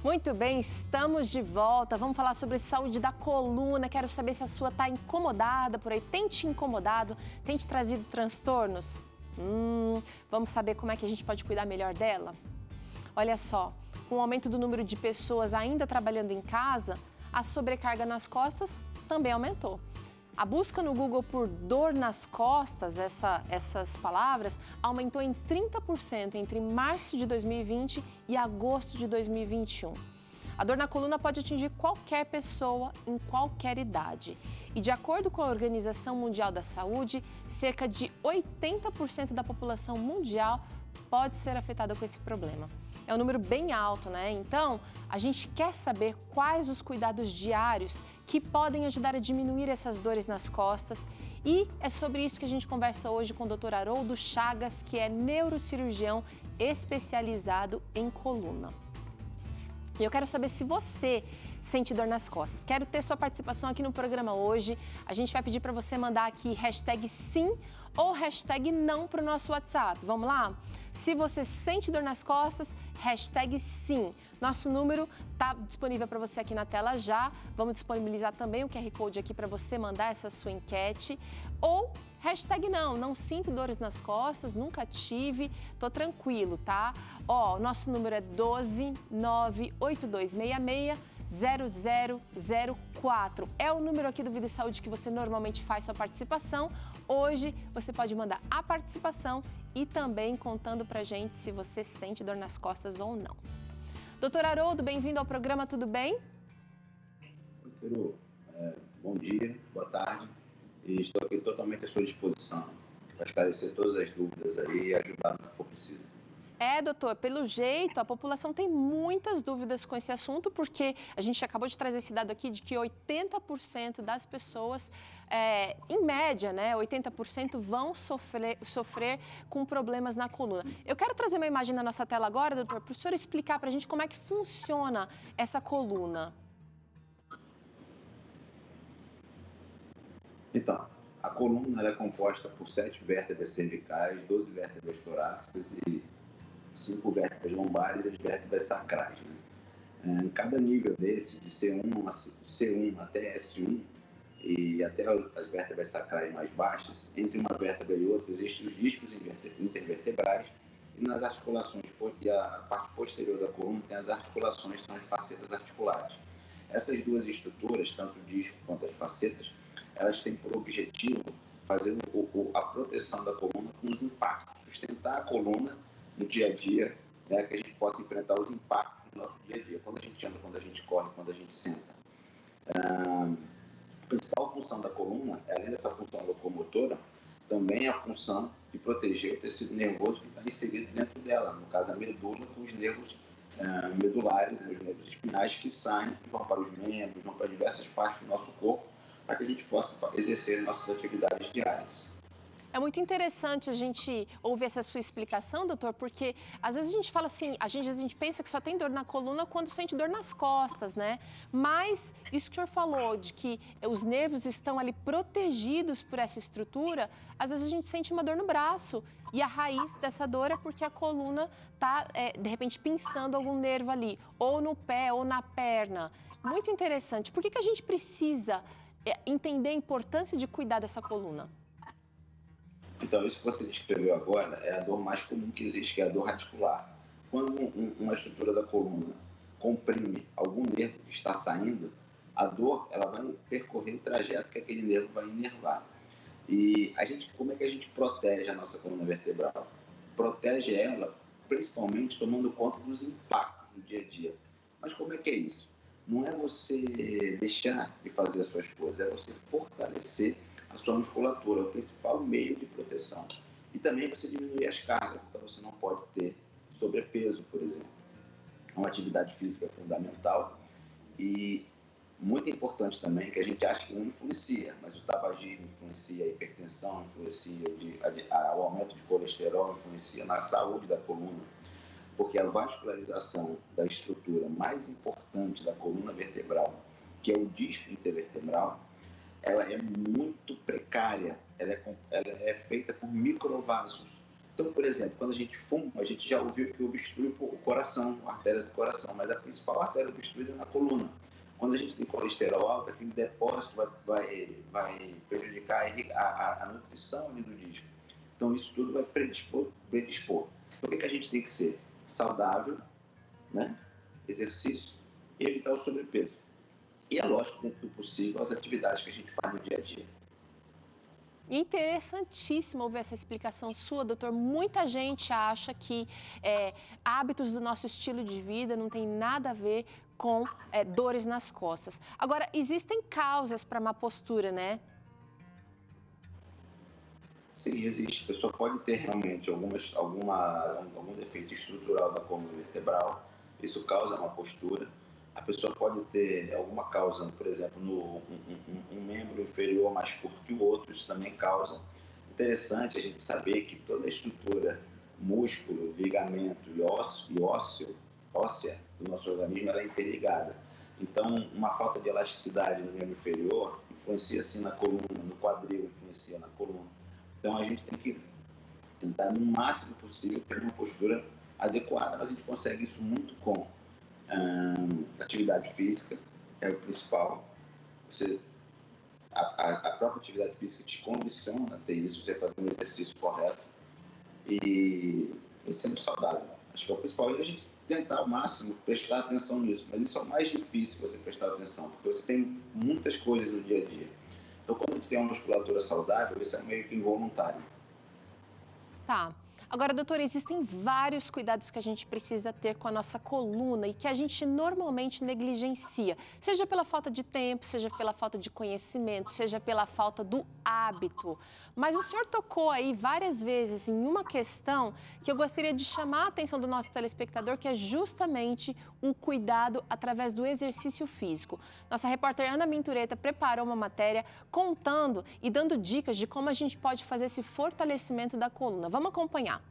Muito bem, estamos de volta. Vamos falar sobre saúde da coluna. Quero saber se a sua está incomodada por aí. Tem te incomodado? Tem te trazido transtornos? Vamos saber como é que a gente pode cuidar melhor dela? Olha só, com o aumento do número de pessoas ainda trabalhando em casa, a sobrecarga nas costas também aumentou. A busca no Google por dor nas costas, essas palavras, aumentou em 30% entre março de 2020 e agosto de 2021. A dor na coluna pode atingir qualquer pessoa em qualquer idade. E de acordo com a Organização Mundial da Saúde, cerca de 80% da população mundial pode ser afetada com esse problema. É um número bem alto, né? Então, a gente quer saber quais os cuidados diários que podem ajudar a diminuir essas dores nas costas. E é sobre isso que a gente conversa hoje com o Dr. Haroldo Chagas, que é neurocirurgião especializado em coluna. E eu quero saber se você sente dor nas costas. Quero ter sua participação aqui no programa hoje. A gente vai pedir para você mandar aqui #sim ou #não para o nosso WhatsApp. Vamos lá? Se você sente dor nas costas, #sim. Nosso número está disponível para você aqui na tela já. Vamos disponibilizar também o QR Code aqui para você mandar essa sua enquete. Ou #não sinto dores nas costas, nunca tive, tô tranquilo, tá? Ó, nosso número é 12 98266 0004. É o número aqui do Vida e Saúde que você normalmente faz sua participação. Hoje você pode mandar a participação e também contando pra gente se você sente dor nas costas ou não. Doutor Haroldo, bem-vindo ao programa, tudo bem? Oi, Peru. Bom dia, boa tarde. E estou aqui totalmente à sua disposição para esclarecer todas as dúvidas aí e ajudar no que for preciso. Doutor, pelo jeito, a população tem muitas dúvidas com esse assunto, porque a gente acabou de trazer esse dado aqui de que 80% das pessoas, em média, né, 80% vão sofrer com problemas na coluna. Eu quero trazer uma imagem na nossa tela agora, doutor, para o senhor explicar para a gente como é que funciona essa coluna. Então, a coluna ela é composta por 7 vértebras cervicais, 12 vértebras torácicas e 5 vértebras lombares e as vértebras sacrais. Né? Em cada nível desse, de C1 até S1, e até as vértebras sacrais mais baixas, entre uma vértebra e outra existem os discos intervertebrais e nas articulações, e a parte posterior da coluna tem as articulações, são as facetas articulares. Essas duas estruturas, tanto o disco quanto as facetas, elas têm por objetivo fazer a proteção da coluna com os impactos, sustentar a coluna no dia a dia, né, que a gente possa enfrentar os impactos no nosso dia a dia, quando a gente anda, quando a gente corre, quando a gente senta. A principal função da coluna, além dessa função locomotora, também é a função de proteger o tecido nervoso que está inserido dentro dela, no caso a medula, com os nervos medulares, né, os nervos espinais que saem e vão para os membros, vão para diversas partes do nosso corpo, para que a gente possa exercer as nossas atividades diárias. É muito interessante a gente ouvir essa sua explicação, doutor, porque às vezes a gente fala assim, a gente pensa que só tem dor na coluna quando sente dor nas costas, né? Mas isso que o senhor falou, de que os nervos estão ali protegidos por essa estrutura, às vezes a gente sente uma dor no braço e a raiz dessa dor é porque a coluna está, de repente, pinçando algum nervo ali, ou no pé, ou na perna. Muito interessante. Por que a gente precisa entender a importância de cuidar dessa coluna? Então, isso que você descreveu agora é a dor mais comum que existe, que é a dor radicular. Quando uma estrutura da coluna comprime algum nervo que está saindo, a dor ela vai percorrer o trajeto que aquele nervo vai inervar. E como é que a gente protege a nossa coluna vertebral? Protege ela principalmente tomando conta dos impactos do dia a dia. Mas como é que é isso? Não é você deixar de fazer as suas coisas, é você fortalecer a sua musculatura, é o principal meio de proteção. E também você diminuir as cargas, então você não pode ter sobrepeso, por exemplo. Uma atividade física fundamental e muito importante também, que a gente acha que não influencia, mas o tabagismo influencia, a hipertensão influencia, o aumento de colesterol influencia na saúde da coluna, porque a vascularização da estrutura mais importante da coluna vertebral, que é o disco intervertebral, ela é muito precária, ela é feita por microvasos. Então, por exemplo, quando a gente fuma, a gente já ouviu que obstrui o coração, a artéria do coração, mas a principal artéria obstruída é na coluna. Quando a gente tem colesterol alto, aquele depósito vai prejudicar a nutrição ali do disco. Então, isso tudo vai predispor. Então, o que a gente tem que ser? Saudável, né? Exercício e evitar o sobrepeso. E é lógico, dentro do possível, as atividades que a gente faz no dia a dia. Interessantíssimo ouvir essa explicação sua, doutor. Muita gente acha que hábitos do nosso estilo de vida não tem nada a ver com dores nas costas. Agora, existem causas para má postura, né? Sim, existe. A pessoa pode ter realmente algum defeito estrutural da coluna vertebral, isso causa má postura. A pessoa pode ter alguma causa, por exemplo, um membro inferior mais curto que o outro, isso também causa. Interessante a gente saber que toda a estrutura, músculo, ligamento e óssea do nosso organismo, ela é interligada. Então, uma falta de elasticidade no membro inferior influencia assim na coluna, no quadril influencia na coluna. Então, a gente tem que tentar, no máximo possível, ter uma postura adequada, mas a gente consegue isso muito com atividade física, é o principal. A própria atividade física te condiciona a ter isso, você fazer um exercício correto e sendo saudável. Acho que é o principal. E a gente tentar ao máximo prestar atenção nisso, mas isso é o mais difícil, você prestar atenção, porque você tem muitas coisas no dia a dia. Então, quando a gente tem uma musculatura saudável, isso é meio que involuntário. Tá. Agora, doutor, existem vários cuidados que a gente precisa ter com a nossa coluna e que a gente normalmente negligencia, seja pela falta de tempo, seja pela falta de conhecimento, seja pela falta do hábito. Mas o senhor tocou aí várias vezes em uma questão que eu gostaria de chamar a atenção do nosso telespectador, que é justamente o cuidado através do exercício físico. Nossa repórter Ana Mintureta preparou uma matéria contando e dando dicas de como a gente pode fazer esse fortalecimento da coluna. Vamos acompanhar.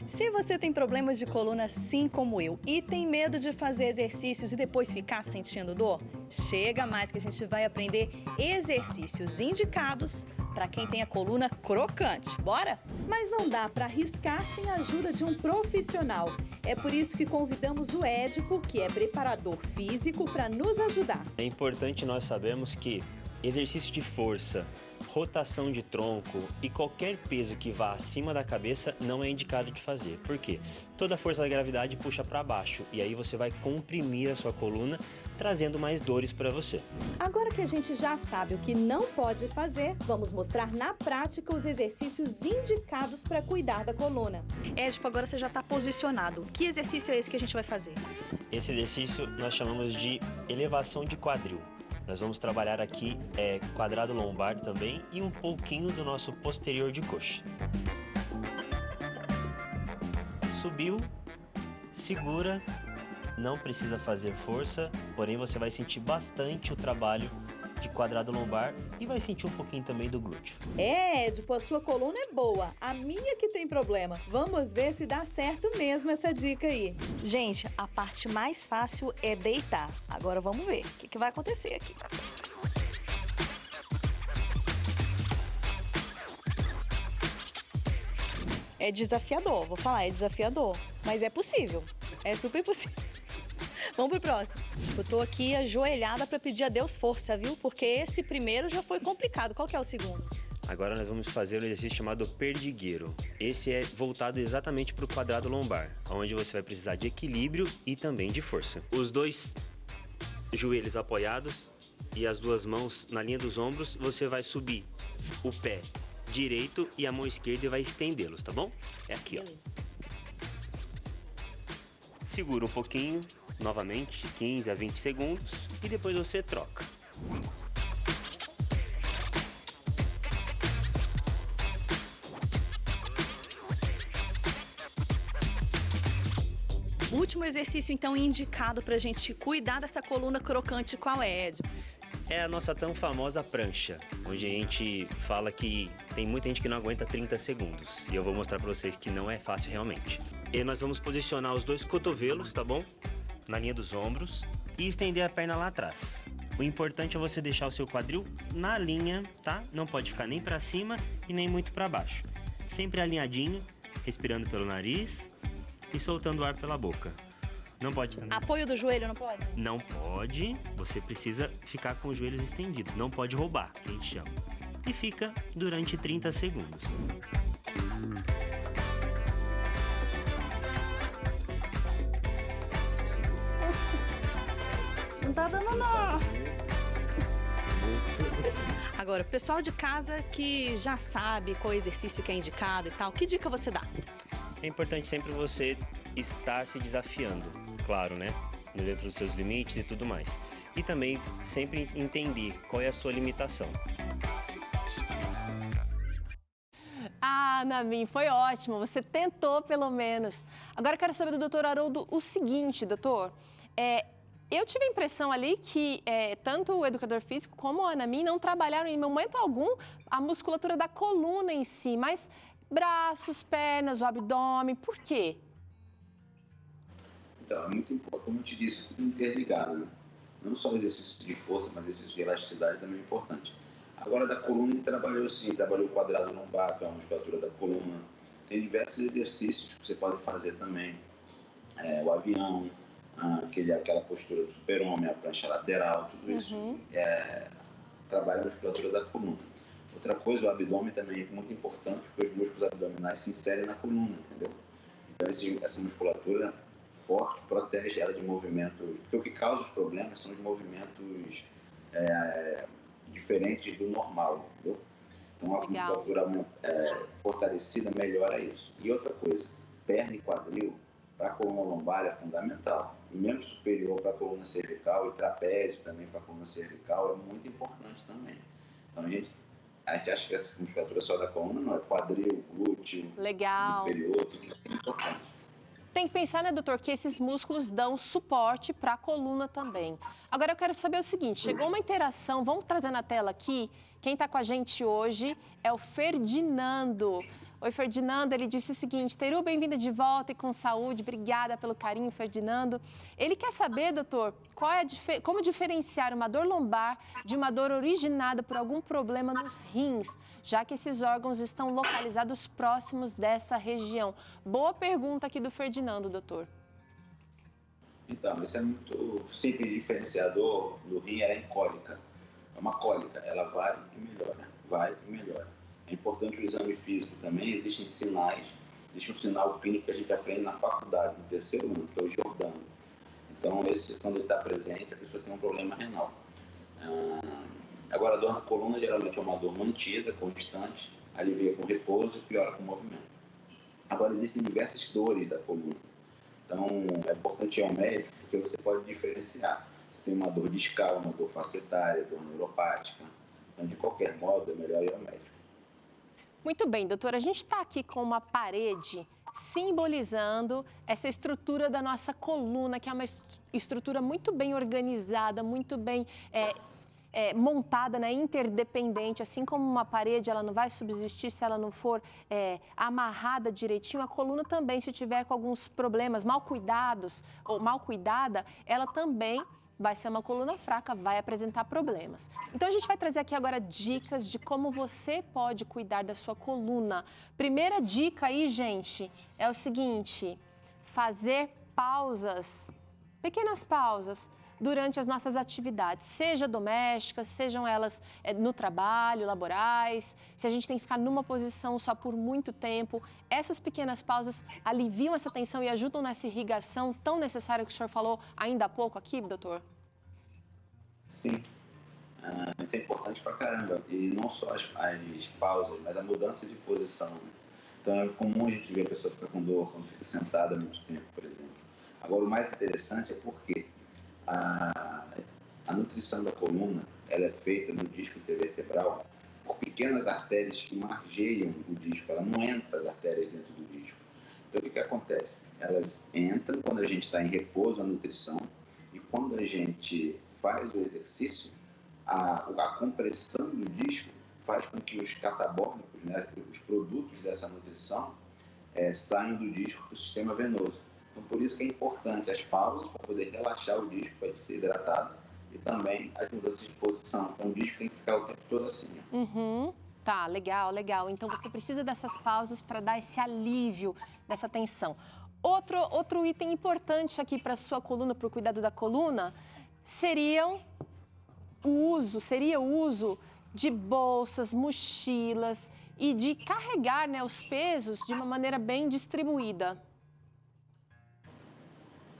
Se você tem problemas de coluna assim como eu e tem medo de fazer exercícios e depois ficar sentindo dor, chega mais que a gente vai aprender exercícios indicados para quem tem a coluna crocante. Bora? Mas não dá para arriscar sem a ajuda de um profissional. É por isso que convidamos o Édipo, que é preparador físico, para nos ajudar. É importante nós sabermos que exercício de força, rotação de tronco e qualquer peso que vá acima da cabeça não é indicado de fazer. Por quê? Toda a força da gravidade puxa para baixo e aí você vai comprimir a sua coluna, trazendo mais dores para você. Agora que a gente já sabe o que não pode fazer, vamos mostrar na prática os exercícios indicados para cuidar da coluna. Édipo, agora você já está posicionado. Que exercício é esse que a gente vai fazer? Esse exercício nós chamamos de elevação de quadril. Nós vamos trabalhar aqui quadrado lombar também e um pouquinho do nosso posterior de coxa. Subiu, segura, não precisa fazer força, porém você vai sentir bastante o trabalho de quadrado lombar e vai sentir um pouquinho também do glúteo. Édipo, a sua coluna é boa, a minha que tem problema. Vamos ver se dá certo mesmo essa dica aí. Gente, a parte mais fácil é deitar. Agora vamos ver o que vai acontecer aqui. É desafiador, vou falar, é desafiador, mas é possível, é super possível. Vamos pro próximo. Eu tô aqui ajoelhada para pedir a Deus força, viu? Porque esse primeiro já foi complicado. Qual que é o segundo? Agora nós vamos fazer um exercício chamado perdigueiro. Esse é voltado exatamente para o quadrado lombar, onde você vai precisar de equilíbrio e também de força. Os dois joelhos apoiados e as duas mãos na linha dos ombros, você vai subir o pé direito e a mão esquerda e vai estendê-los, tá bom? É aqui, ó. Segura um pouquinho, novamente, 15 a 20 segundos e depois você troca. O último exercício, então, indicado pra gente cuidar dessa coluna crocante, qual é, Édipo? É a nossa tão famosa prancha, onde a gente fala que tem muita gente que não aguenta 30 segundos. E eu vou mostrar pra vocês que não é fácil realmente. E nós vamos posicionar os dois cotovelos, tá bom? Na linha dos ombros e estender a perna lá atrás. O importante é você deixar o seu quadril na linha, tá? Não pode ficar nem pra cima e nem muito pra baixo. Sempre alinhadinho respirando pelo nariz e soltando o ar pela boca. Não pode também. Apoio do joelho, não pode? Não pode, você precisa ficar com os joelhos estendidos, não pode roubar, que a gente chama. E fica durante 30 segundos. Não tá dando não. Agora, o pessoal de casa que já sabe qual exercício que é indicado e tal, que dica você dá? É importante sempre você estar se desafiando, claro, né? Dentro dos seus limites e tudo mais. E também sempre entender qual é a sua limitação. Ah, Namin, foi ótimo. Você tentou, pelo menos. Agora eu quero saber do doutor Haroldo o seguinte, doutor. Eu tive a impressão ali que tanto o educador físico como a Namin não trabalharam em momento algum a musculatura da coluna em si, mas braços, pernas, o abdômen. Por quê? Então, é muito importante, como eu te disse, tudo interligado, né? Não só o exercício de força, mas exercício de elasticidade também é importante. Agora, da coluna, ele trabalhou sim, trabalhou o quadrado lombar, que é a musculatura da coluna. Tem diversos exercícios que você pode fazer também. O avião, aquela postura do super-homem, a prancha lateral, tudo isso trabalha a musculatura da coluna. Outra coisa, o abdômen também é muito importante, porque os músculos abdominais se inserem na coluna, entendeu? Então, essa musculatura forte protege ela de movimentos, porque o que causa os problemas são os movimentos diferentes do normal, entendeu? Então, a musculatura fortalecida melhora isso. E outra coisa, perna e quadril para a coluna lombar é fundamental. E membro superior para a coluna cervical e trapézio também para a coluna cervical é muito importante também. Então, a gente acha que essa musculatura só da coluna não, é quadril, glúteo, inferior, tudo isso é importante. Tem que pensar, né, doutor, que esses músculos dão suporte para a coluna também. Agora eu quero saber o seguinte, chegou uma interação, vamos trazer na tela aqui, quem está com a gente hoje é o Ferdinando. Oi, Ferdinando, ele disse o seguinte, Teru, bem-vinda de volta e com saúde, obrigada pelo carinho, Ferdinando. Ele quer saber, doutor, como diferenciar uma dor lombar de uma dor originada por algum problema nos rins, já que esses órgãos estão localizados próximos dessa região. Boa pergunta aqui do Ferdinando, doutor. Então, isso é muito simples, diferenciador do rim é em cólica. É uma cólica, ela vai e melhora, vai e melhora. É importante o exame físico também, existem sinais, existe um sinal clínico que a gente aprende na faculdade, no terceiro ano, que é o Giordano. Então, quando ele está presente, a pessoa tem um problema renal. Agora, a dor na coluna geralmente é uma dor mantida, constante, alivia com repouso e piora com movimento. Agora, existem diversas dores da coluna. Então, é importante ir ao médico, porque você pode diferenciar. Você tem uma dor discal, uma dor facetária, dor neuropática. Então, de qualquer modo, é melhor ir ao médico. Muito bem, doutora, a gente está aqui com uma parede simbolizando essa estrutura da nossa coluna, que é uma estrutura muito bem organizada, muito bem montada, né, interdependente. Assim como uma parede, ela não vai subsistir se ela não for amarrada direitinho. A coluna também, se tiver com alguns problemas mal cuidados ou mal cuidada, ela também vai ser uma coluna fraca, vai apresentar problemas. Então, a gente vai trazer aqui agora dicas de como você pode cuidar da sua coluna. Primeira dica aí, gente, é o seguinte, fazer pausas, pequenas pausas, durante as nossas atividades, seja domésticas, sejam elas no trabalho, laborais, se a gente tem que ficar numa posição só por muito tempo, essas pequenas pausas aliviam essa tensão e ajudam nessa irrigação tão necessária que o senhor falou ainda há pouco aqui, doutor? Sim, isso é importante pra caramba, e não só as pausas, mas a mudança de posição, né? Então é comum a gente ver a pessoa ficar com dor quando fica sentada há muito tempo, por exemplo. Agora, o mais interessante é porque a nutrição da coluna, ela é feita no disco intervertebral por pequenas artérias que margeiam o disco, ela não entra as artérias dentro do disco. Então, o que acontece? Elas entram quando a gente está em repouso, a nutrição, e quando a gente faz o exercício, a compressão do disco faz com que os catabólicos, né, os produtos dessa nutrição, saiam do disco para o sistema venoso. Então, por isso que é importante as pausas para poder relaxar o disco, para ele ser hidratado, e também as mudanças de posição. Então, o disco tem que ficar o tempo todo assim. Ó. Tá, legal, legal. Então você precisa dessas pausas para dar esse alívio dessa tensão. Outro item importante aqui para a sua coluna, para o cuidado da coluna, seria o uso de bolsas, mochilas e de carregar, né, os pesos de uma maneira bem distribuída.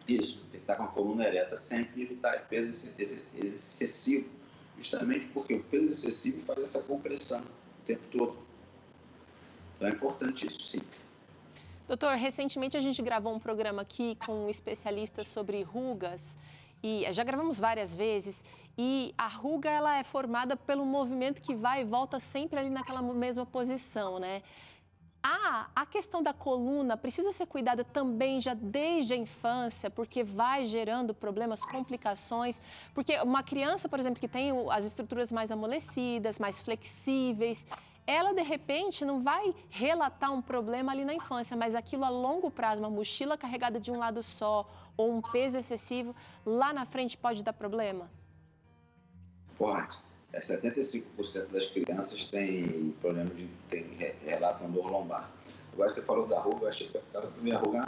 Isso, tem que estar com a coluna ereta sempre e evitar peso excessivo, justamente porque o peso excessivo faz essa compressão o tempo todo. Então é importante isso, sim. Doutor, recentemente a gente gravou um programa aqui com um especialista sobre rugas e já gravamos várias vezes e a ruga ela é formada pelo movimento que vai e volta sempre ali naquela mesma posição, né? A questão da coluna precisa ser cuidada também já desde a infância, porque vai gerando problemas, complicações. Porque uma criança, por exemplo, que tem as estruturas mais amolecidas, mais flexíveis, ela, de repente, não vai relatar um problema ali na infância, mas aquilo a longo prazo, uma mochila carregada de um lado só ou um peso excessivo, lá na frente pode dar problema? Pode. 75% das crianças têm problema relatam dor lombar. Agora você falou da ruga, eu achei que é por causa da minha ruga.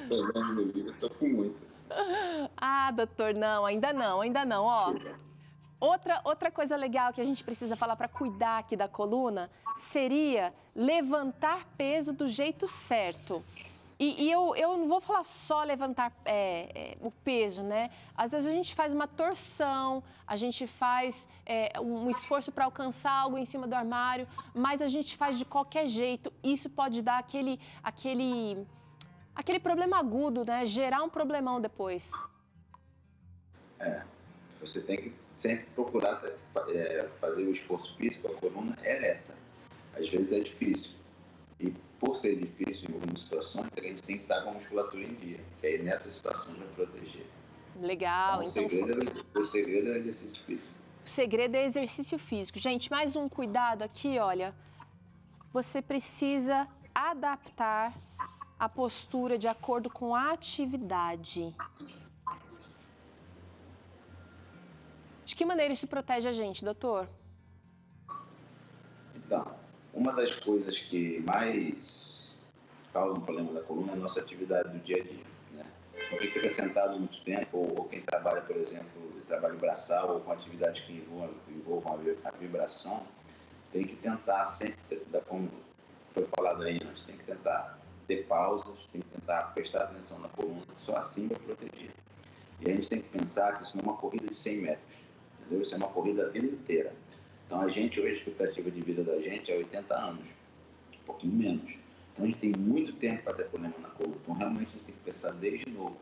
Estou vendo no vídeo, estou com muita. Ah, doutor, não, ainda não, ó. Outra coisa legal que a gente precisa falar para cuidar aqui da coluna seria levantar peso do jeito certo. E eu não vou falar só levantar o peso, né? Às vezes a gente faz uma torção, a gente faz um esforço para alcançar algo em cima do armário, mas a gente faz de qualquer jeito. Isso pode dar aquele problema agudo, né? Gerar um problemão depois. Você tem que sempre procurar fazer o esforço físico, a coluna ereta. Às vezes é difícil. E por ser difícil em algumas situações, a gente tem que estar com a musculatura em dia, que aí nessa situação vai proteger. Legal. Então, o segredo é o exercício físico. O segredo é exercício físico. Gente, mais um cuidado aqui, olha. Você precisa adaptar a postura de acordo com a atividade. De que maneira isso protege a gente, doutor? Então, uma das coisas que mais causam problema da coluna é a nossa atividade do dia a dia, né? Então, quem fica sentado muito tempo, ou quem trabalha, por exemplo, trabalho braçal, ou com atividades que envolvam a vibração, tem que tentar sempre, como foi falado aí antes, tem que tentar ter pausas, tem que tentar prestar atenção na coluna, só assim vai proteger. E a gente tem que pensar que isso não é uma corrida de 100 metros, entendeu? Isso é uma corrida a vida inteira. Então, hoje, a expectativa de vida da gente é 80 anos, um pouquinho menos. Então, a gente tem muito tempo para ter problema na coluna. Então, realmente, a gente tem que pensar desde novo.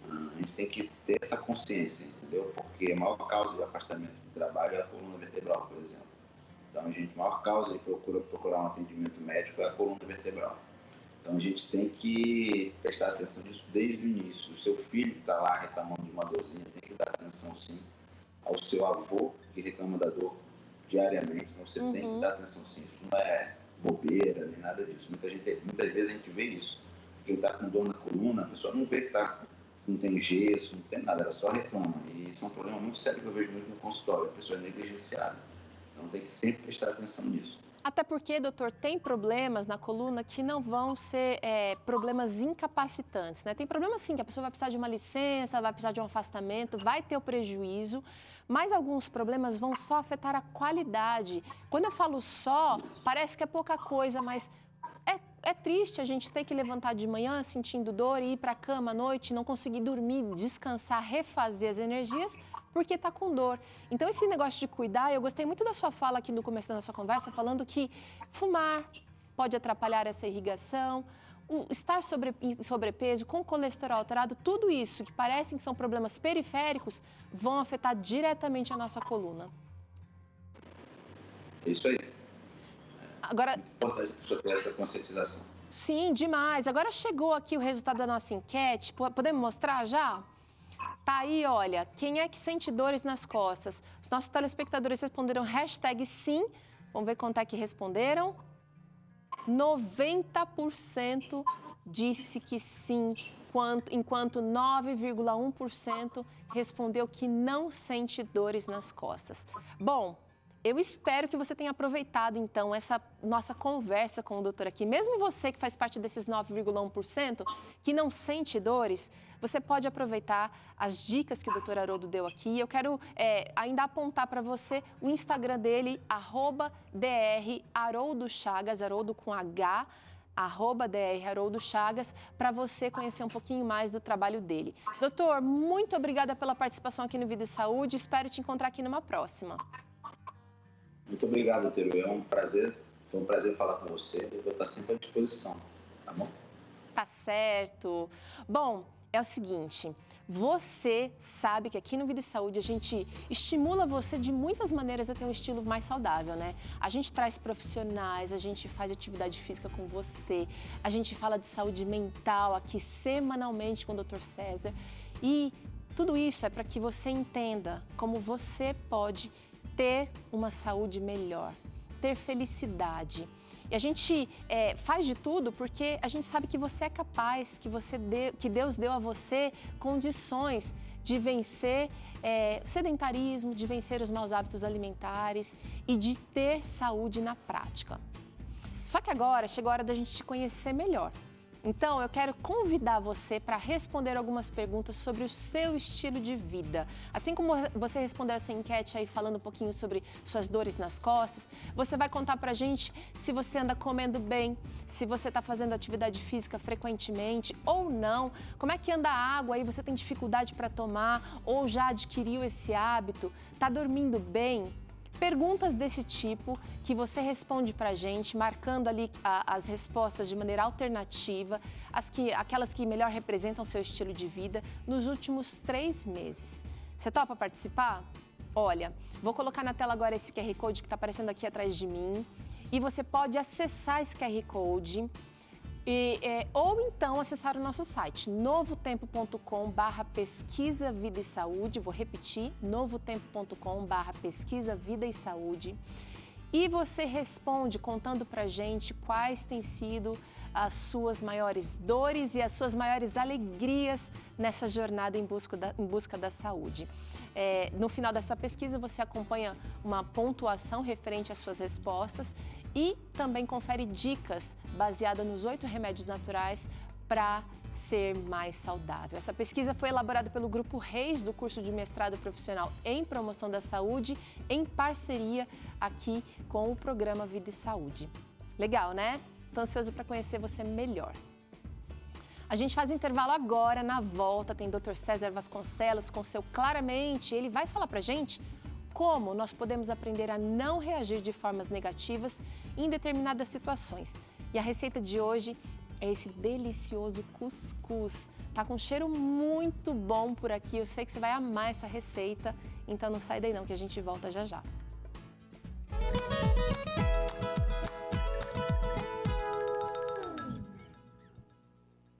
A gente tem que ter essa consciência, entendeu? Porque a maior causa de afastamento do trabalho é a coluna vertebral, por exemplo. Então, a maior causa de procurar um atendimento médico é a coluna vertebral. Então, a gente tem que prestar atenção nisso desde o início. O seu filho que está lá reclamando de uma dorzinha tem que dar atenção, sim, ao seu avô que reclama da dor diariamente, então você tem que dar atenção sim, isso não é bobeira nem nada disso. Muitas vezes a gente vê isso, porque ele está com dor na coluna, a pessoa não vê que não tem gesso, não tem nada, ela só reclama. E isso é um problema muito sério que eu vejo muito no consultório, a pessoa é negligenciada. Então tem que sempre prestar atenção nisso. Até porque, doutor, tem problemas na coluna que não vão ser problemas incapacitantes, né? Tem problemas sim, que a pessoa vai precisar de uma licença, vai precisar de um afastamento, vai ter o prejuízo, mas alguns problemas vão só afetar a qualidade. Quando eu falo só, parece que é pouca coisa, mas é triste a gente ter que levantar de manhã sentindo dor e ir para a cama à noite, não conseguir dormir, descansar, refazer as energias, porque está com dor. Então, esse negócio de cuidar, eu gostei muito da sua fala aqui no começo da nossa conversa, falando que fumar pode atrapalhar essa irrigação, estar sobrepeso, com colesterol alterado, tudo isso que parecem que são problemas periféricos, vão afetar diretamente a nossa coluna. É isso aí. Agora, é importante a pessoa ter essa conscientização. Sim, demais. Agora chegou aqui o resultado da nossa enquete, podemos mostrar já? Tá aí, olha, quem é que sente dores nas costas? Os nossos telespectadores responderam #sim. Vamos ver quanto é que responderam. 90% disse que sim, enquanto 9,1% respondeu que não sente dores nas costas. Bom, Eu espero que você tenha aproveitado, então, essa nossa conversa com o doutor aqui. Mesmo você que faz parte desses 9,1%, que não sente dores, você pode aproveitar as dicas que o doutor Haroldo deu aqui. Eu quero ainda apontar para você o Instagram dele, @drharoldochagas, Haroldo com H, @drharoldochagas, para você conhecer um pouquinho mais do trabalho dele. Doutor, muito obrigada pela participação aqui no Vida e Saúde. Espero te encontrar aqui numa próxima. Muito obrigado, Teru. Foi um prazer falar com você. Eu vou estar sempre à disposição, tá bom? Tá certo. Bom, é o seguinte, você sabe que aqui no Vida e Saúde a gente estimula você de muitas maneiras a ter um estilo mais saudável, né? A gente traz profissionais, a gente faz atividade física com você, a gente fala de saúde mental aqui semanalmente com o Dr. César. E tudo isso é para que você entenda como você pode ter uma saúde melhor, ter felicidade. E a gente faz de tudo porque a gente sabe que você é capaz, que Deus deu a você condições de vencer o sedentarismo, de vencer os maus hábitos alimentares e de ter saúde na prática. Só que agora chegou a hora da gente te conhecer melhor. Então, eu quero convidar você para responder algumas perguntas sobre o seu estilo de vida. Assim como você respondeu essa enquete aí falando um pouquinho sobre suas dores nas costas, você vai contar pra gente se você anda comendo bem, se você está fazendo atividade física frequentemente ou não, como é que anda a água aí, você tem dificuldade para tomar ou já adquiriu esse hábito, está dormindo bem? Perguntas desse tipo que você responde pra gente, marcando ali as respostas de maneira alternativa, aquelas que melhor representam o seu estilo de vida nos últimos 3 meses. Você topa participar? Olha, vou colocar na tela agora esse QR Code que está aparecendo aqui atrás de mim e você pode acessar esse QR Code ou então acessar o nosso site novotempo.com/pesquisa vida e saúde, vou repetir, novotempo.com/pesquisa vida e saúde, e você responde contando pra gente quais têm sido as suas maiores dores e as suas maiores alegrias nessa jornada em busca da saúde. No final dessa pesquisa você acompanha uma pontuação referente às suas respostas e também confere dicas baseadas nos 8 remédios naturais para ser mais saudável. Essa pesquisa foi elaborada pelo Grupo Reis do curso de mestrado profissional em promoção da saúde, em parceria aqui com o programa Vida e Saúde. Legal, né? Estou ansioso para conhecer você melhor. A gente faz um intervalo agora, na volta tem Dr. César Vasconcelos com seu Claramente. Ele vai falar pra gente como nós podemos aprender a não reagir de formas negativas em determinadas situações. E a receita de hoje é esse delicioso cuscuz. Tá com um cheiro muito bom por aqui, eu sei que você vai amar essa receita, então não sai daí não que a gente volta já já.